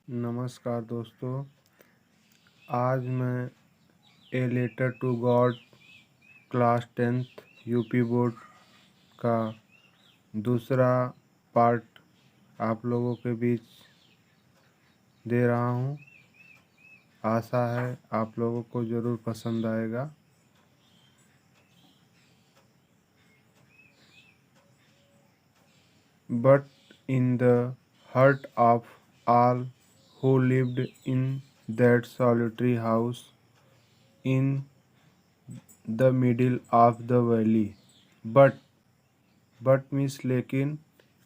नमस्कार दोस्तों। आज मैं a letter to God class 10th UP board का दूसरा पार्ट आप लोगों के बीच दे रहा हूँ। आशा है आप लोगों को ज़रूर पसंद आएगा। But in the heart of all who lived in that solitary house in the middle of the valley, but means लेकिन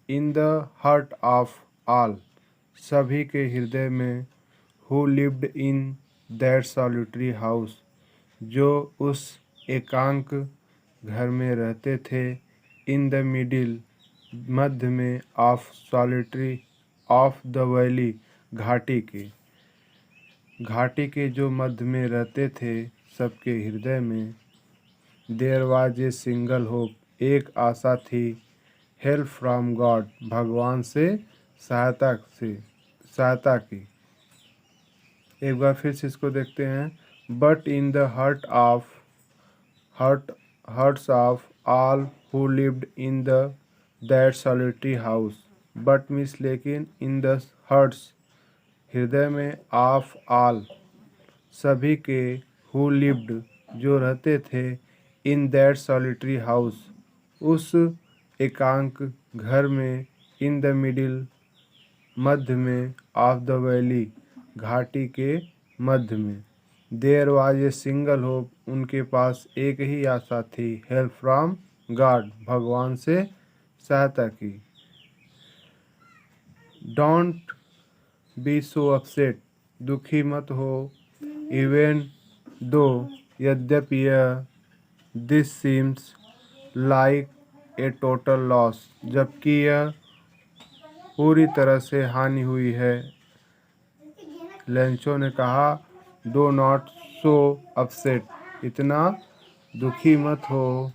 in the heart of all सभी के हृदय में, who lived in that solitary house जो उस एकांत घर में रहते थे, इन द मिडिल मध्य में, of solitary of the valley घाटी के जो मध्य में रहते थे सबके हृदय में, there was a single hope एक आशा थी, हेल्प फ्रॉम गॉड भगवान से सहायता की। एक बार फिर से इसको देखते हैं। But in the hearts of all who lived in the that solitary house, but means लेकिन, इन द हार्ट्स हृदय में, ऑफ ऑल सभी के, हु लिव्ड जो रहते थे, इन दैट सॉलिटरी हाउस उस एकांत घर में, इन द मिडिल मध्य में, ऑफ द वैली घाटी के मध्य में, there was a single hope उनके पास एक ही आशा थी, हेल्प फ्रॉम गॉड भगवान से सहायता की। डोंट बी सो अपसेट दुखी मत हो, इवन दो यद्यपि यह, this seems like a total loss जबकि यह पूरी तरह से हानि हुई है। लेंचो ने कहा, डो नॉट सो अपसेट इतना दुखी मत हो,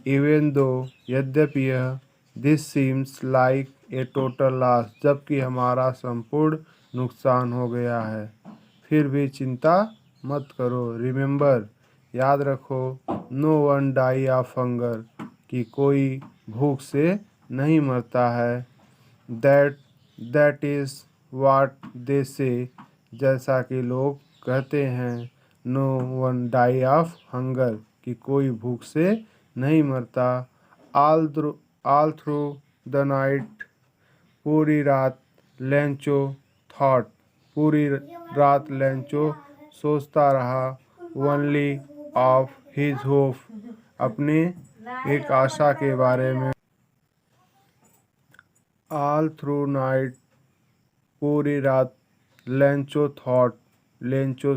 इवन दो यद्यपि यह, this seems like a total loss जबकि हमारा संपूर्ण नुकसान हो गया है। फिर भी चिंता मत करो, रिमेंबर याद रखो, no one die of hunger कि कोई भूख से नहीं मरता है। दैट इज़ वाट दे से जैसा कि लोग कहते हैं, no one die of hunger कि कोई भूख से नहीं मरता। ऑल थ्रू द नाइट पूरी रात, लेंचो थॉट पूरी रात लेंचो सोचता रहा, ओनली ऑफ हिज होप अपने एक आशा के बारे में। ऑल थ्रू नाइट पूरी रात, लेंचो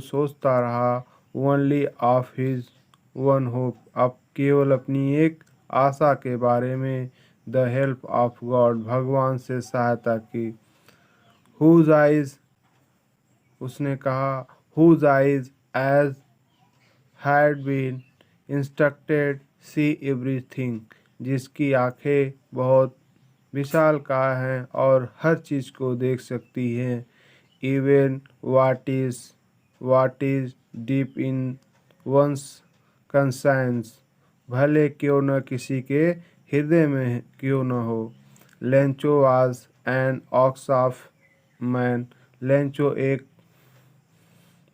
सोचता रहा, only of his one hope अब केवल अपनी एक आशा के बारे में, द हेल्प ऑफ गॉड भगवान से सहायता की। हुज आइज उसने कहा, whose eyes as had been instructed see everything जिसकी आंखें बहुत विशालकाय हैं और हर चीज़ को देख सकती हैं। Even what is deep in one's conscience भले क्यों न किसी के हृदय में क्यों न हो। Lencho was an ox of man Lencho एक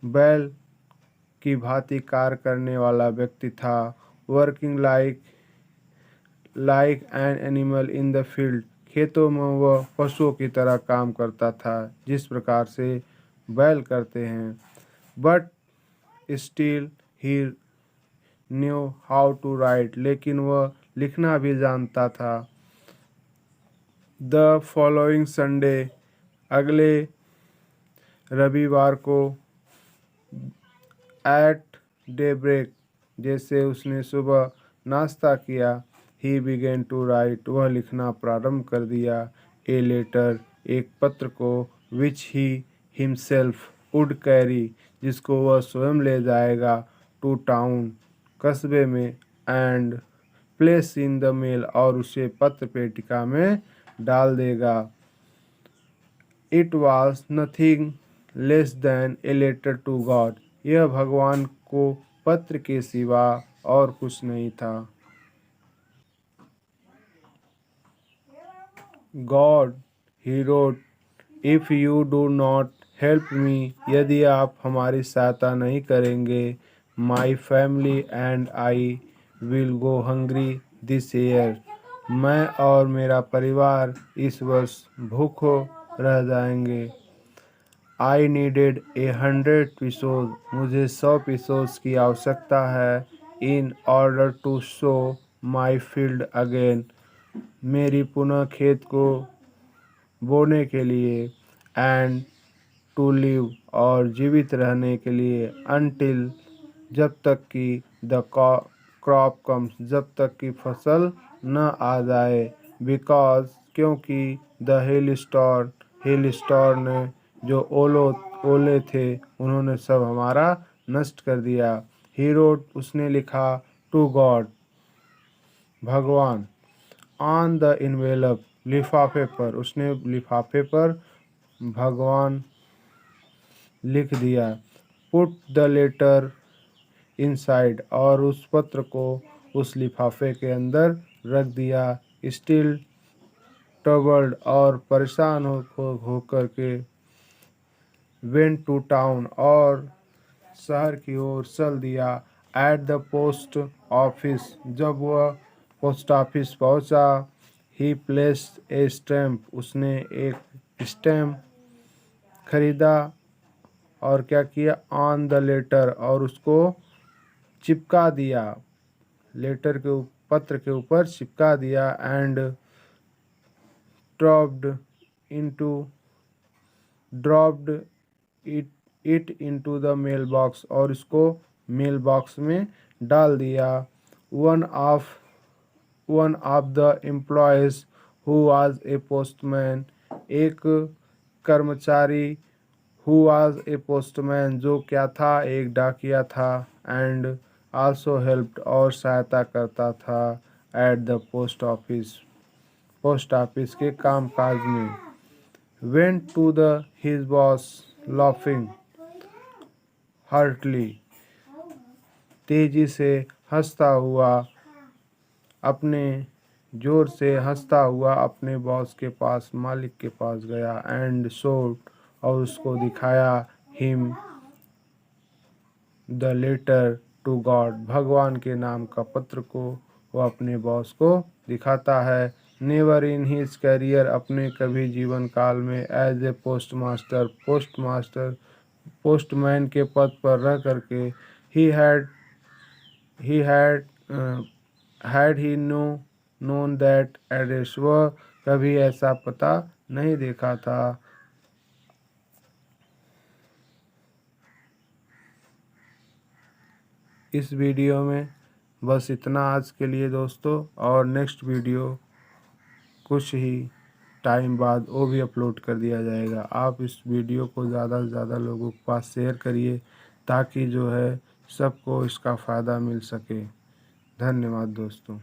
बैल की भांति कार्य करने वाला व्यक्ति था। Working like an animal in the field खेतों में वह पशुओं की तरह काम करता था जिस प्रकार से बैल करते हैं। But still he knew how to write लेकिन वह लिखना भी जानता था। द फॉलोइंग संडे अगले रविवार को, एट डेब्रेक जैसे उसने सुबह नाश्ता किया, ही बिगेन टू राइट वह लिखना प्रारंभ कर दिया, ए लेटर एक पत्र को, which he himself would carry जिसको वह स्वयं ले जाएगा, टू टाउन कस्बे में, and place in the mail और उसे पत्र पेटिका में डाल देगा। It was nothing less than a letter to God. यह भगवान को पत्र के सिवा और कुछ नहीं था। God, he wrote, if you do not help me, यदि आप हमारी सहायता नहीं करेंगे, my family and I will go hungry this year, मैं और मेरा परिवार इस वर्ष भूखों रह जाएंगे। आई नीडेड 100 pesos, मुझे 100 pesos की आवश्यकता है। In order to sow my field again, मेरी पुनः खेत को बोने के लिए। एंड टू लिव, और जीवित रहने के लिए। अनटिल, जब तक कि द क्रॉप कम्स, जब तक कि फसल न आ जाए। बिकॉज, क्योंकि द हेल स्टोर ने जो ओले थे उन्होंने सब हमारा नष्ट कर दिया। ही रोट, उसने लिखा, टू गॉड, भगवान। ऑन द इन्वेलप, लिफाफे पर, उसने लिफाफे पर भगवान लिख दिया। पुट द लेटर इनसाइड, और उस पत्र को उस लिफाफे के अंदर रख दिया। स्टिल ट्रबल्ड, और परेशान होकर के। वेंट टू टाउन, और शहर की ओर चल दिया। एट द पोस्ट ऑफिस, जब वह पोस्ट ऑफिस पहुंचा। ही प्लेस्ड ए स्टैम्प, उसने एक स्टैम्प खरीदा और क्या किया, ऑन द लेटर, और उसको चिपका दिया, लेटर के पत्र के ऊपर चिपका दिया। And dropped it into the mail box, और इसको मेल बॉक्स में डाल दिया। One of the employees who was a postman, एक कर्मचारी, हु वाज ए पोस्टमैन, जो क्या था, एक डाकिया था। एंड आल्सो हेल्प्ड, और सहायता करता था। एट द पोस्ट ऑफिस के कामकाज में। Went to the his boss laughing heartily, तेजी से हंसता हुआ, अपने जोर से हंसता हुआ अपने बॉस के पास, मालिक के पास गया। एंड शोड, और उसको दिखाया, him the letter to God, भगवान के नाम का पत्र को वो अपने बॉस को दिखाता है। नेवर इन हिज करियर, अपने कभी जीवन काल में, एज ए पोस्टमैन के पद पर रह करके, he had he known that address, वह कभी ऐसा पता नहीं देखा था। इस वीडियो में बस इतना आज के लिए दोस्तों, और नेक्स्ट वीडियो कुछ ही टाइम बाद वो भी अपलोड कर दिया जाएगा। आप इस वीडियो को ज़्यादा से ज़्यादा लोगों के पास शेयर करिए, ताकि जो है सबको इसका फ़ायदा मिल सके। धन्यवाद दोस्तों।